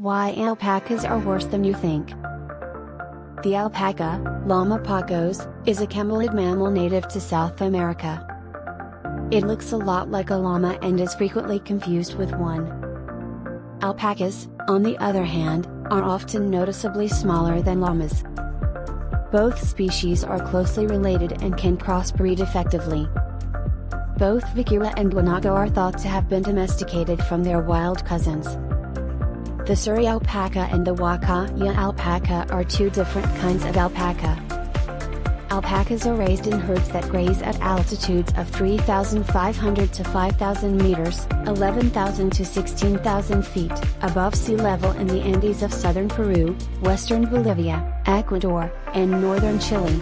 Why alpacas are worse than you think. The alpaca, Llama pacos, is a camelid mammal native to South America. It looks a lot like a llama and is frequently confused with one. Alpacas, on the other hand, are often noticeably smaller than llamas. Both species are closely related and can crossbreed effectively. Both Vicura and Guanaco are thought to have been domesticated from their wild cousins. The Surrey alpaca and the Wakaya alpaca are two different kinds of alpaca. Alpacas are raised in herds that graze at altitudes of 3,500 to 5,000 meters, 11,000 to 16,000 feet, above sea level in the Andes of southern Peru, western Bolivia, Ecuador, and northern Chile.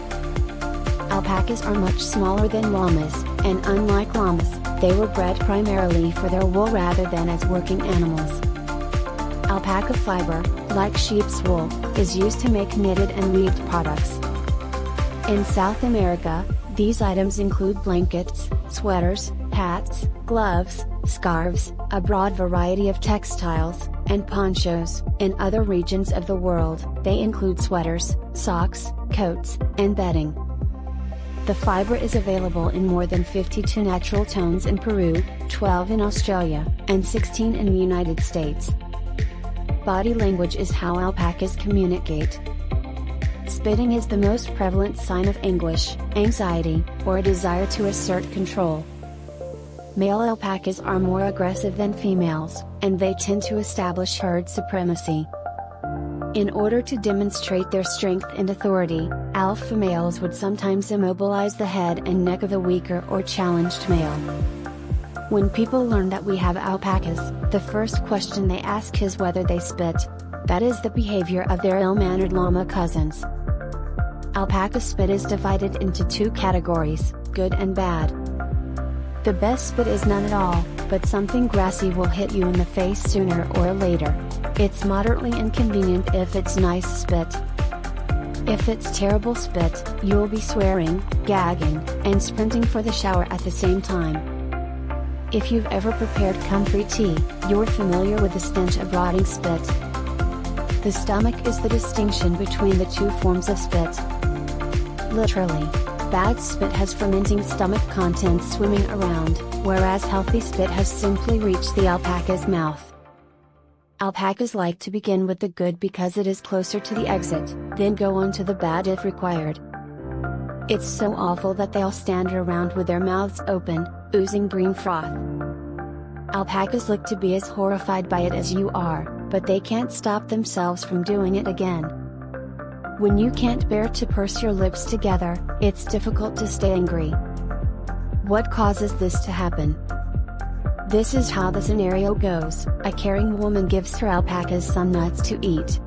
Alpacas are much smaller than llamas, and unlike llamas, they were bred primarily for their wool rather than as working animals. Alpaca fiber, like sheep's wool, is used to make knitted and weaved products. In South America, these items include blankets, sweaters, hats, gloves, scarves, a broad variety of textiles, and ponchos. In other regions of the world, they include sweaters, socks, coats, and bedding. The fiber is available in more than 52 natural tones in Peru, 12 in Australia, and 16 in the United States. Body language is how alpacas communicate. Spitting is the most prevalent sign of anguish, anxiety, or a desire to assert control. Male alpacas are more aggressive than females, and they tend to establish herd supremacy. In order to demonstrate their strength and authority, alpha males would sometimes immobilize the head and neck of the weaker or challenged male. When people learn that we have alpacas, the first question they ask is whether they spit. That is the behavior of their ill-mannered llama cousins. Alpaca spit is divided into two categories, good and bad. The best spit is none at all, but something grassy will hit you in the face sooner or later. It's moderately inconvenient if it's nice spit. If it's terrible spit, you'll be swearing, gagging, and sprinting for the shower at the same time. If you've ever prepared comfrey tea, you're familiar with the stench of rotting spit. The stomach is the distinction between the two forms of spit. Literally, bad spit has fermenting stomach contents swimming around, whereas healthy spit has simply reached the alpaca's mouth. Alpacas like to begin with the good because it is closer to the exit, then go on to the bad if required. It's so awful that they'll stand around with their mouths open, oozing green froth. Alpacas look to be as horrified by it as you are, but they can't stop themselves from doing it again. When you can't bear to purse your lips together, it's difficult to stay angry. What causes this to happen? This is how the scenario goes. A caring woman gives her alpacas some nuts to eat.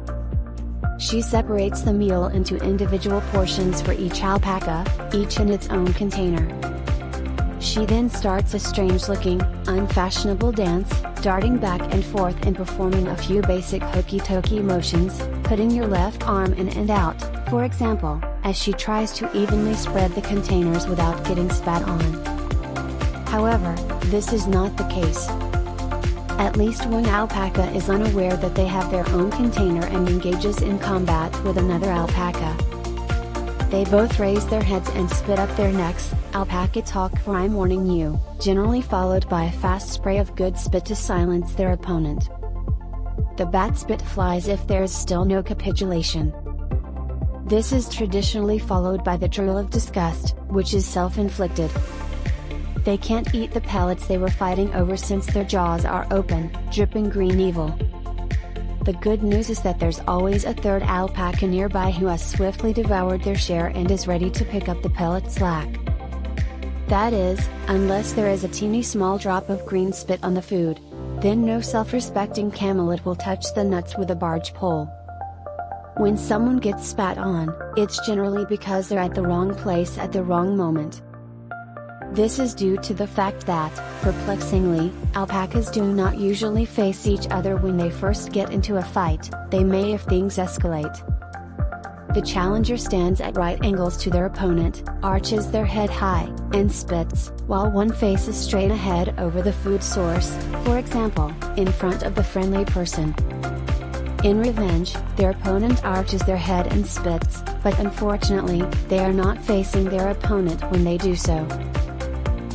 She separates the meal into individual portions for each alpaca, each in its own container. She then starts a strange-looking, unfashionable dance, darting back and forth and performing a few basic hokey-tokey motions, putting your left arm in and out, for example, as she tries to evenly spread the containers without getting spat on. However, this is not the case. At least one alpaca is unaware that they have their own container and engages in combat with another alpaca. They both raise their heads and spit up their necks, alpaca talk for "I'm warning you," generally followed by a fast spray of good spit to silence their opponent. The bat spit flies if there is still no capitulation. This is traditionally followed by the drool of disgust, which is self-inflicted. They can't eat the pellets they were fighting over since their jaws are open, dripping green evil. The good news is that there's always a third alpaca nearby who has swiftly devoured their share and is ready to pick up the pellet slack. That is, unless there is a teeny small drop of green spit on the food. Then no self-respecting camelid will touch the nuts with a barge pole. When someone gets spat on, it's generally because they're at the wrong place at the wrong moment. This is due to the fact that, perplexingly, alpacas do not usually face each other when they first get into a fight. They may if things escalate. The challenger stands at right angles to their opponent, arches their head high, and spits, while one faces straight ahead over the food source, for example, in front of the friendly person. In revenge, their opponent arches their head and spits, but unfortunately, they are not facing their opponent when they do so.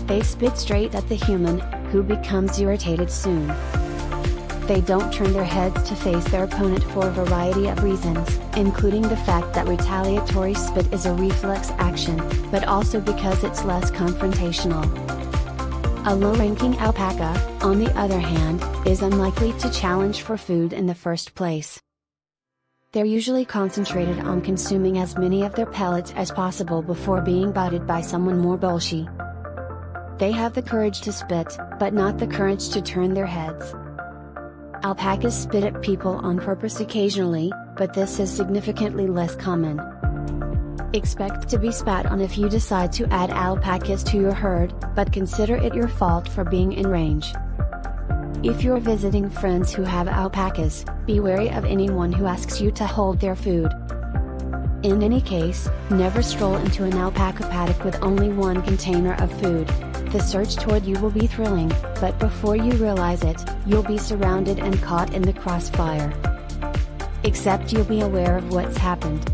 They spit straight at the human, who becomes irritated soon. They don't turn their heads to face their opponent for a variety of reasons, including the fact that retaliatory spit is a reflex action, but also because it's less confrontational. A low-ranking alpaca, on the other hand, is unlikely to challenge for food in the first place. They're usually concentrated on consuming as many of their pellets as possible before being butted by someone more bulky. They have the courage to spit, but not the courage to turn their heads. Alpacas spit at people on purpose occasionally, but this is significantly less common. Expect to be spat on if you decide to add alpacas to your herd, but consider it your fault for being in range. If you're visiting friends who have alpacas, be wary of anyone who asks you to hold their food. In any case, never stroll into an alpaca paddock with only one container of food. The search toward you will be thrilling, but before you realize it, you'll be surrounded and caught in the crossfire. Except you'll be aware of what's happened.